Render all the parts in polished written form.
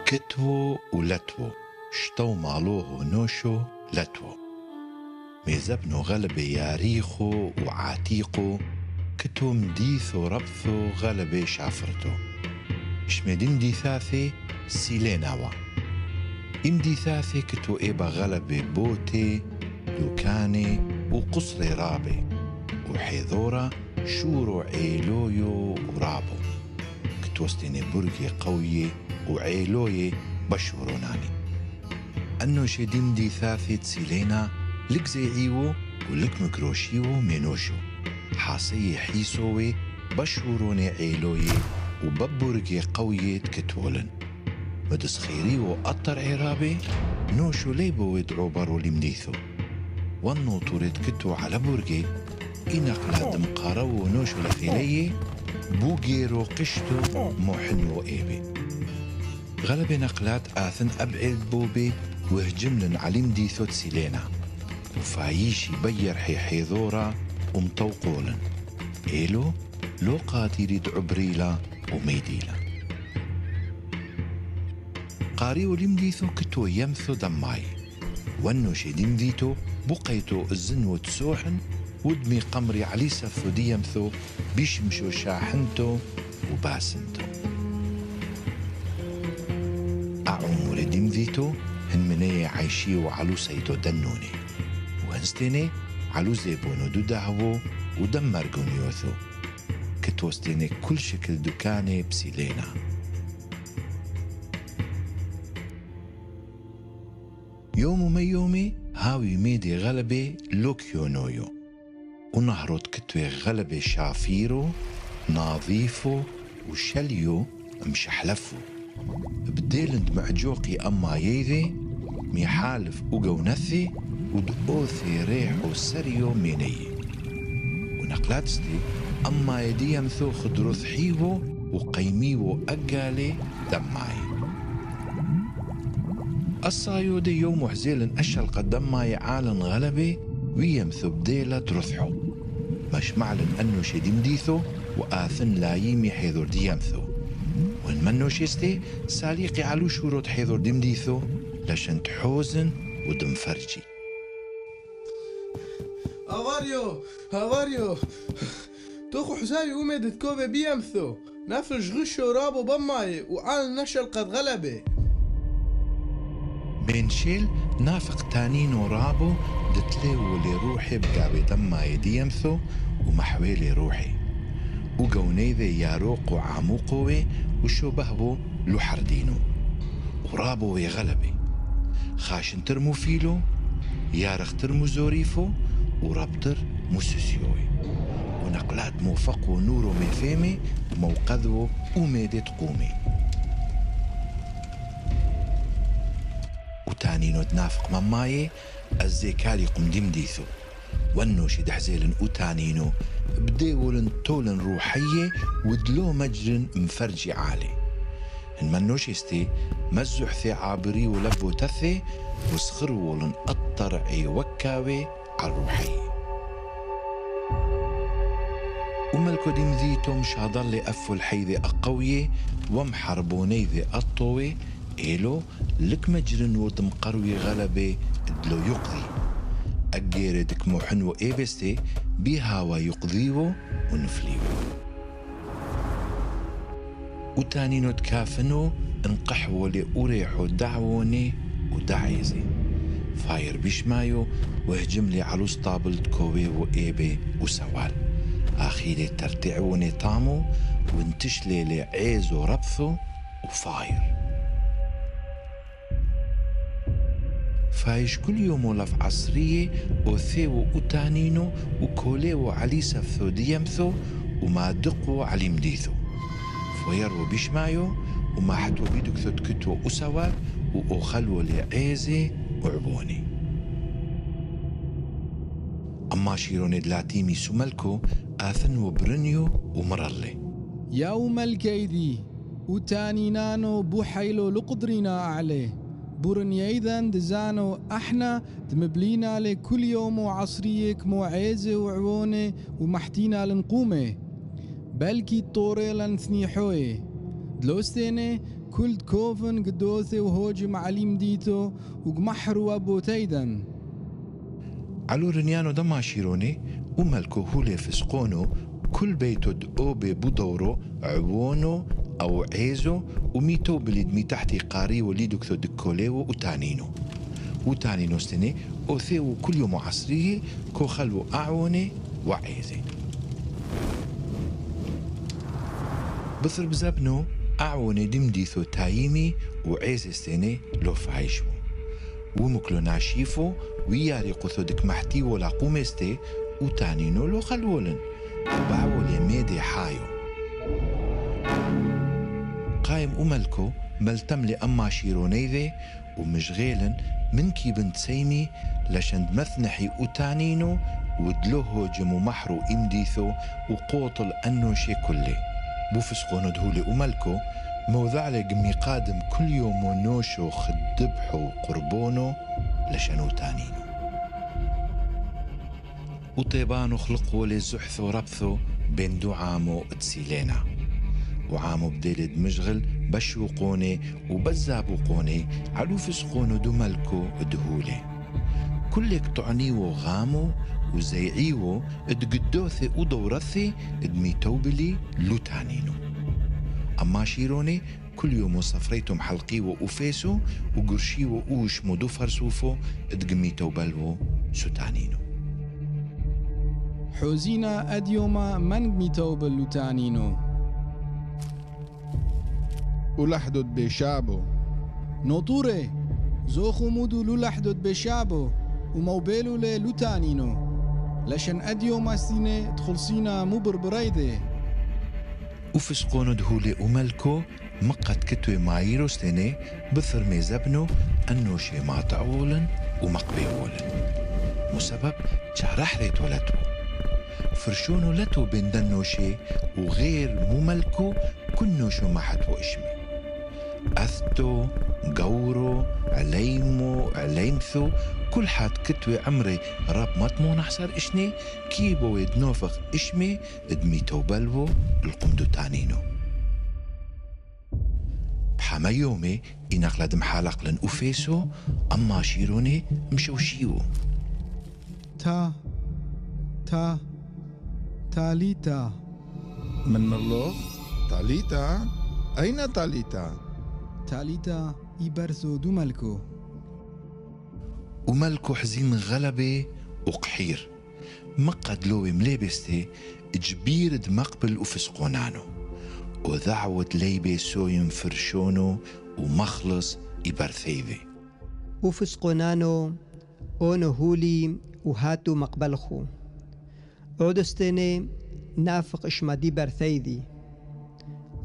كتوو ولتوو شتو مالوه نوشو لتوو ميزبنو غلبة ياريخو وعاتيقو كتو مديثو ربثو غلبة شافرتو شمدين ديثاثي سيليناوا امديثاثي كتو إيبا غلبة بوتي دوكاني وقصري رابي وحيذورا شورو عيلويو ورابو كتوستيني برقي قوية وعيلوية بشوروناني أنو شدين دي ثاثي تسيلينا لك زيعيو ولك مكروشيو مينوشو حاصي حيسوي بشوروني عيلوية وببرقي قوية كتولن مدس خيري وقطر عرابي نوشو ليبو ودعو برو لمديثو وانو تورد كتو على برقي إنقلات مقارو نوشو لثيلي بوغيرو قشتو موحنو إيبي غلب نقلات آثن أبعد بوبي وهجملن عليم ديثو تسيلينا وفايشي بير حيحيذورا ومطوقولن إيلو لو قاتيري دعبريلا وميديلا قاريو لمديثو كتو يمثو دماي وانو شديم ديتو بقيتو الزنو تسوحن ودمي قمري علي سفو ديمثو بيشمشو شاحنتو وباسنتو أعمر ديمذيتو هنمنية عايشي وعلو سيتو دنوني وهنستيني علو زيبونو دو دهوو ودمر قنيوثو كتوستيني كل شكل دكاني بسيلينا يوم ما يومي هاوي ميدي غلبي لوكيونويو ونهرت كتوي غلبي شافيرو ناظيفو وشليو مشحلفو بديلند معجوقي أما يذي ميحالف وقونثي ودقوثي ريحو سريو ميني ونقلاتستي أما يدي يمثو خدروث حيوو وقيميو أقالي دماي الصايو دي يوم حزيلن أشل قدماي عالن غلبي ويمثو بديلة ترثحو مش معلن أنو شدي مديثو وآثن لايمي حيذور دي يمثو وإن منو شيستي ساليقي علو شورو حيذور دي مديثو لشن تحوزن ودم فرجي هاواريو توخو حسابي ومدت كوفي بيمثو نفرج غشو رابو بماي وعال نشل قد غلبي بينشيل نافق تانين ورابو دتليو لروحي بقابي دما يديمثو ومحويلي روحي وقونيذي ياروق وعاموقوي وشوبهبو لحردينو ورابو غلبي خاشن ترمو فيلو يارخ ترمو زوريفو ورابتر موسوسيوي ونقلات موفق ونورو ميفيمي موقذو وميدي تقومي وتانينو تنافق مماي الزيكالي قمديم ديثو وانوشي دحزيلن وتانينو بديولن تولن روحية ودلو مجرن مفرجي عالي المنوشي استي مزح ثي عابري ولبو تثي وسخرولن الطرعي وكاوي عالروحية وملكو ديم ذيتو مش هضل أفو الحيذي أقوية ومحربوني ذي أطوي إيلو لك مجرن وتمقروي غلبي دلو يقضي أجير دك موحنو إيبستي بيها ويقضيو ونفليو وتانينو تكافنو انقحو لأوريحو دعووني ودعيزي فاير بيشمايو وهجم لي على اسطابل تكوي وإيبي وسوال أخيري ترتعوني طامو وانتشلي لعيزو ربثو وفاير فايش كل يوم ولف عصرية وثيو وتانينو وكوليو علي سفثو ديمثو وما دقو علي مديثو فويرو بيشمايو وما حتو بيدك ثتكتو وسوال وأخلو لعيزي وعبوني أما شيروني دلاتيمي سملكو آثن وبرنيو ومرلي يوم الكيدي وتانينانو بوحيلو لقدرنا عليه بورنيايذن دزانو احنا دمبلينا لكل يوم وعصريك مو عيزي وعووني ومحتينا لنقومي بلكي طوري لنثنيحوي دلوستيني كل كوفن قدوثي وهوجي معليم ديتو وقمحر وابو تيدن علو رنيانو دما شيروني وملكو هولي فسقونو كل بيتو دقوبي بدورو عوونو أو عيزو وميتو بلدمي تحتي قاري وليدو كثو دكوليو وتانينو ستني وثيو كل يوم عصريه كو خلو أعوني وعيزي بثر بزبنو أعوني دمديثو تايمي وعيزي ستني لو فعيشو ومكلو ناشيفو وياري قثو دك محتي ولا قومستي وتانينو لو خلولن وبعولي ميدي حايو قايم أملكو ملتملي أما شيرونيذي ومشغيلن منكي بنت سيمي لشند مثنحي وتانينو ودلوهو جمو محرو إمديثو وقوطل أنو شي كلي بوفسقونو دهولي أملكو موضعلي قمي قادم كل يوم ونوشو خدبحو وقربونو لشنو تانينو وطيبانو خلقو لزحثو ربثو بين دو عامو اتسيلينا وعامو بديلد مشغل بشوقوني وبزابوقوني علو فسقونو دو ملكو دهولي كلك تعنيو غامو وزيعيو ادقدوثي ودورثي ادميتوبلي لوتانينو أما شيروني كل يوم صفريتم حلقيو وفيسو وقرشيو اوش مدو فرسوفو ادقميتوبلو سوتانينو حوزينا أديوما من ميتوبل لوتانينو ولحدد بشابو نوطوري زوخو مودو لولحدد بشابو وموبيلو لوتانينو لشن أديوما سيني تخلصينا مبربريدي وفسقونو دهولي أملكو مقد كتوي معايرو ستيني بثر ميزبنو أنو شي ما تعولن ومقبيولن مسبب جارح ريت ولتو فرشونو لتو بين دنوشي وغير مملكو كنوشو محتو إشمي أثتو قورو عليمو عليمثو كل حد كتوي عمري راب مطمون أحسر إشني كيبو يدنوفخ إشمي ادميتو بلوو القمدو تانينو بحما يومي إناقلد محالق لن أفيسو أما شيروني مشوشيو تاليتا من الله تاليتا أين تاليتا يبرثو دو ملكو وملكو حزين غلبة وقحير مقد لوي مليبستي جبير دمقبل وفسقونانو وذعوت ليبي سويم فرشونو ومخلص يبرثيذي وفسقونانو اونو هولي وهاتو مقبلخو عودستيني نافق اشمادي برثيذي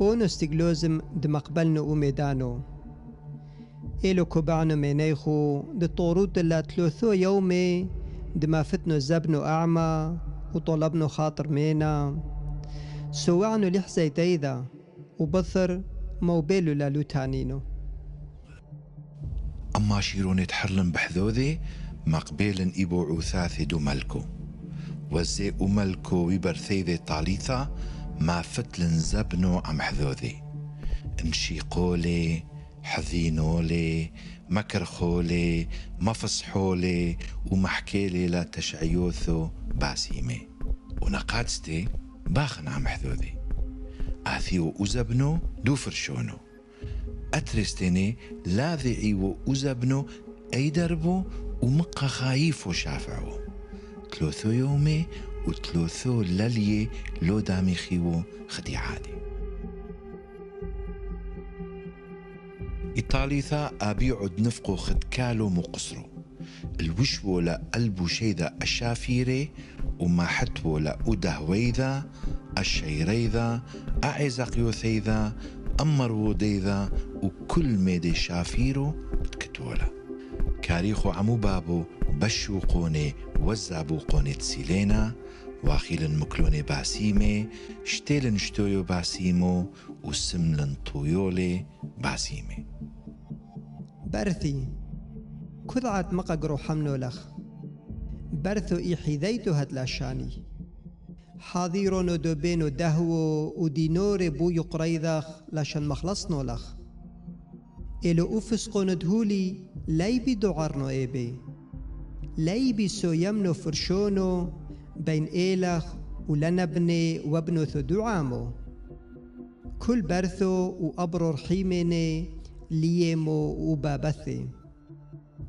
اونو استقلوزم دمقبلنو وميدانو إلو كوبعنو مينيخو دي طوروت اللي تلوثو يومي دما فتنو زبنو أعمى وطلبنو خاطر مينا سوعنو لحزي تيدا وبثر موبيلو لالوتانينو أما شيرون تحرلن بحذوذي مقبيلن إبو عوثاثي دو ملكو وزي ملكو ويبرثيذي طاليثا ما فتلن زبنو عم حذوذي انشيقولي حذينولي مكرخولي مفصحولي ومحكيلي لا تشعيوثو باسيمي ونقاتستي باخن عم حذوذي آثيو أزبنو دو فرشونو أترستيني لاذعيو أزبنو أي دربو ومقا خايفو شافعو تلوثو يومي وتلوثو للي لو داميخيو خدي عادي إيطاليثا أبيعد نفقو خدكالو مقصرو الوشو لا قلبو شيذا الشافيري وما حتو لا أدهويذا الشيريذا أعزق يوثيذا أمرو ديذا وكل ميدي شافيرو بتكتولا كاريخو عمو بابو بشو قوني وزابو قوني تسيلينا واخيلن مكلوني باسيمي شتيلن شتويو باسيمو وسملن طويولي باسيمي برثي كذعت مققرو حمنو لخ برثو إيحيذيتو هدلاشاني حاضيرون ودوبين ودهو ودينور بو يقريذخ لشان مخلصنو لخ إلو أفسقون دهولي ليبي دعرنو إيبي ليبي سو يمنو فرشونو بين إيلخ ولنبني وابنو ثدعامو كل برثو وأبرو رحيميني ليمو وبابثي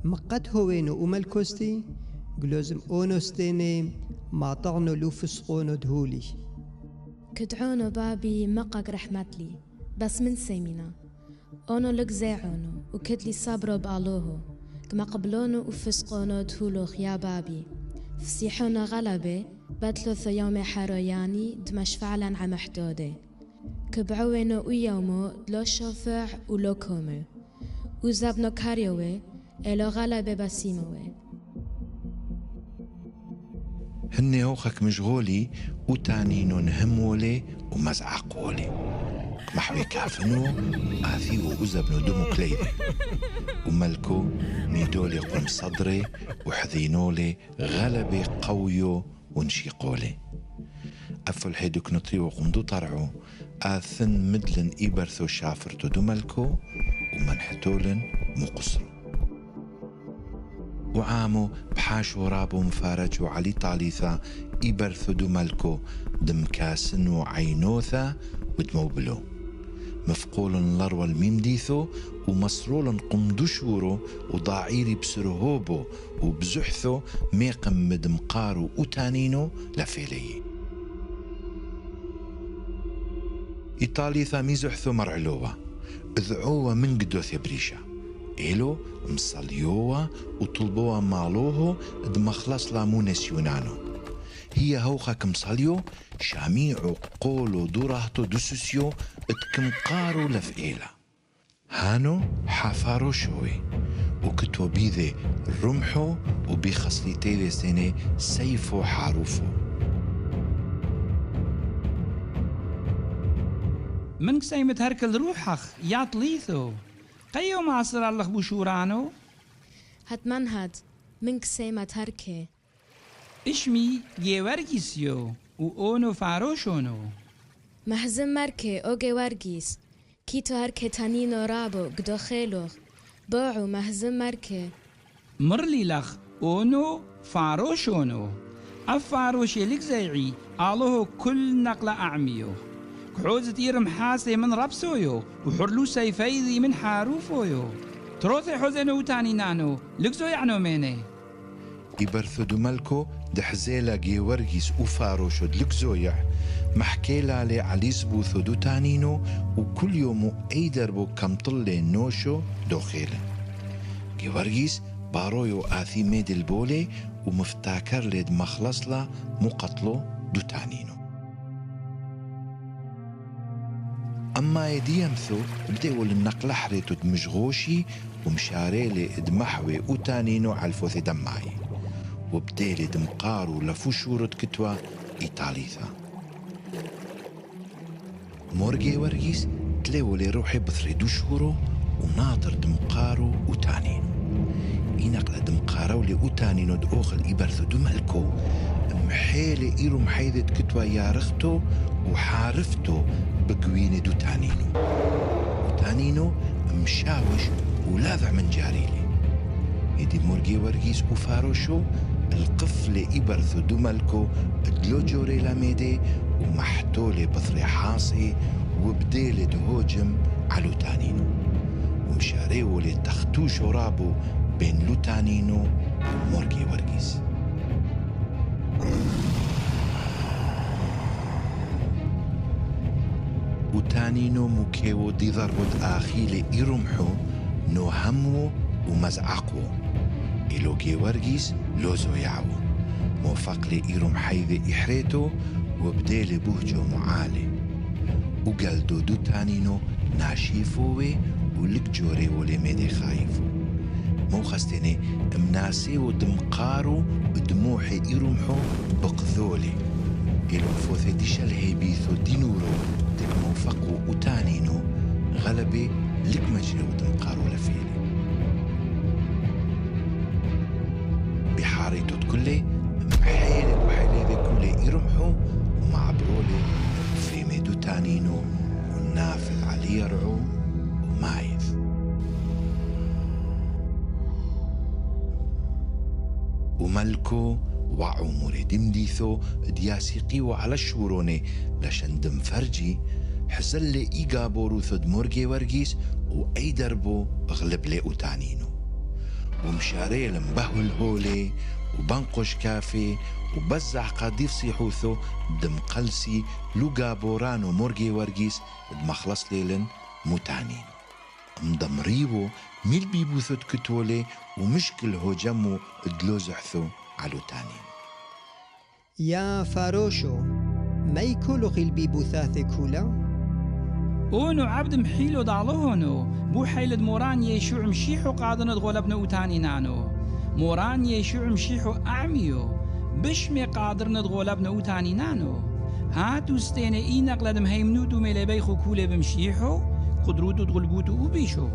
مقد هوينو أمالكوستي قلوزم أونستيني ما طعنو لوفسقونو دهولي كدعونو بابي مقاق رحمتلي بس من سيمينا أونو لك زيعونو وكدلي صبرو بألوهو كما قبلونو وفسقونو دهولوخ يا بابي فسيحونو غلبة بتلو يوم حروياني دمش فعلا عمحدودي كبعوينو ويومو دلو شوفع ولو كومو وزابنو كاريوي إلو غلبة بسيموي هني هوخك مشغولي وتانينو نهمولي ومزعقولي محوي كافنو آثيو وزبنو دمو كليدي وملكو ميدولي قم صدري وحذينولي غلبي قويو ونشيقولي أفل حيدوك نطيو قمدو طرعو آثن مدلن إبرثو شافرتو دملكو ومنحتولن مقصرو وعامو بحاش ورابو مفارج وعلي طاليثا إبرثو دملكو دمكاسن وعينوثا ودموبلو مفقول لروا الميمديثو ومسرول قمدشورو وضاعيري بسرهوبو وبزحثو ميقم مدمقارو وتانينو لفيلي إيطالي ثامي زحثو مرعلوة اذعوة من قدوث بريشة إلو مصليوة وطلبوها مالوهو دمخلص لامونس يونانو هي هوخك مصليو شاميعو قولو دورهتو دسوسيو اتكمقارو لفئيلا هانو حافارو شوي وكتو بيذي رمحو وبيخصليتي ذي سنة سيفو حاروفو منك سيمت هركل روحخ يعطليثو قيو معصر الله بشورانو هات منهد منك سيمت هركي اشمي جيورجيسيو وأونو فاروشونو محزم مركي أو جيورجيس كيتو هركي تانينو رابو قدو خيلوخ باعو محزم مركي مرلي لخ أونو فاروشونو أفاروشي لك زيعي آلوه كل نقل أعميو كحوزة إيرم حاسي من ربسويو وحرلو سيفيذي من حاروفويو تروثي حزنو تاني نانو لكزو يعنو ميني إبرثو دملكو دحزيلا جيورجيس وفاروشو دلكزويح محكيلا لي عليزبو ثدو تانينو وكل يومو أي دربو كم طلي نوشو دوخيلا جيورجيس بارويو آثي ميد البولي ومفتاكر ليد مخلصلا مقتلو دو تانينو أما يديمثو بديو النقل حريتو دمجغوشي ومشاريلي دمحوي وتانينو عالفوثي دماي وبديلي دمقارو لفوشورة كتوى إيطاليثا مورجي ورجيس تلاولي روحي بثريدو شورو وناطر دمقارو وتانينو إنقل دمقارو لي وتانينو دأوخل إبرثو دملكو محيلي إيرو محيذة كتوى يارختو وحارفتو بقويني دو تانينو وتانينو مشاوش ولاذع من جاريلي يدي مورجي ورجيس وفاروشو القفل إبرثو دملكو دلو جوري لاميدي ومحتولي بثري حاصي وبديلي دهوجم على تانينو ومشاريو لي تختوش رابو بين لوتانينو ومورجي ورجيس وتانينو مكيو دي ضربت آخيلي إرمحو نو همو ومزعقو إلو جيورجيس لوزو يعو موفق لي إيرم حيذي إحريتو وبديلي بوهجو معالي وقالدو دو تانينو ناشيفوي ولك جوري ولي ميدي خايفو موخستيني مناسي ودمقارو دموحي إيرمحو بقذولي إلو فوثي ديشال هيبيثو دينورو ديك موفقو وتانينو غلبي لك مجري ودمقارو لفيلي بحاريتو تكلي محيلي وحيلي كلي يرمحو تانينو والنافذ علي يرعو ومايث. وملكو وعو مريدم ديثو دياسيقي وعلى الشوروني لشان دم فرجي حزل إيقا بوروثو دمورجي ورقيس وأي دربو بغلب لي وتانينو ومشاري لمبهو الهولي وبنقش كافي وبزع قاديف صيحوثو دم قلسي لوغا بورانو مورجي ورقيس دمخلص ليلن متانينو مدمريبو ميل بيبوثو تكتولي ومشكل هو جمو دلوزحثو على تانين. يا فاروشو ما يكولو غيل بيبوثاث كولا؟ اونو عبد محيلو دعلهونو بو حيلد موران يشوع مشيحو قادن دغولبنا وتاني نانو موران يشوع مشيحو أعميو بشمي قادر ندغولبنا وتاني نانو هاتو ستينا اي نقلدم هيمنودو ميلبيخو كولي بمشيحو قدرودو دغلبوتو وبيشو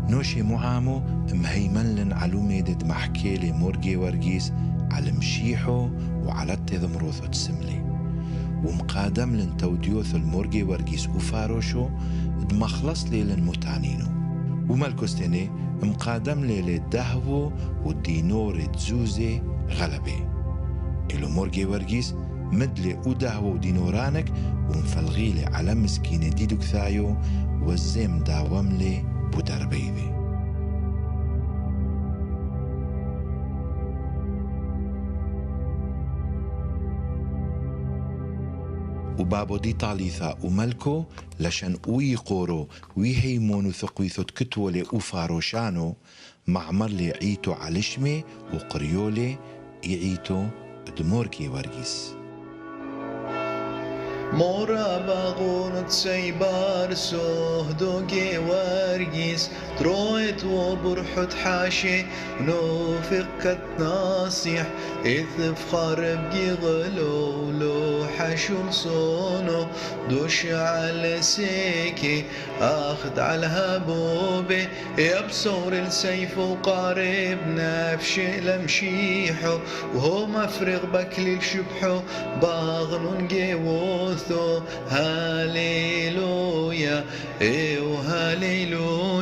نوشي معامو مهيمن لن علو ميدت محكيلي مورجي ورقيس على مشيحو وعلى التذمروثو تسملي ومقادم لن توديوث المورجي ورقيس وفاروشو دمخلص ليلن متانينو ومالكوستيني مقادم ليلي دهوو والدينور تزوزي غلبي إلو مورجي ورقيس مدلي ودهوو ودينورانك ومفلغيلي على مسكينة ديدو كثايو والزيم داوملي بودربيذي وبابو دي طاليثا وملكو لشان ويقورو ويهيمونو ثقويثو تكتولي وفاروشانو معمر لي عيتو علشمي وقريولي يعيتو دموركي ورقيس مورا باغون تسيبار سوهدوغي ورقيس ترويت وبرحت حاشي ونوفقت ناصيح إذ فخار بقي غلو لو حشو صونو دوش على سيكي أخد على هبوبي يبصور السيف وقارب نفشي لمشيحو وهو مفرغ بكلي الشبحو باغنون جيوثو هاليلويا إيو هاليلويا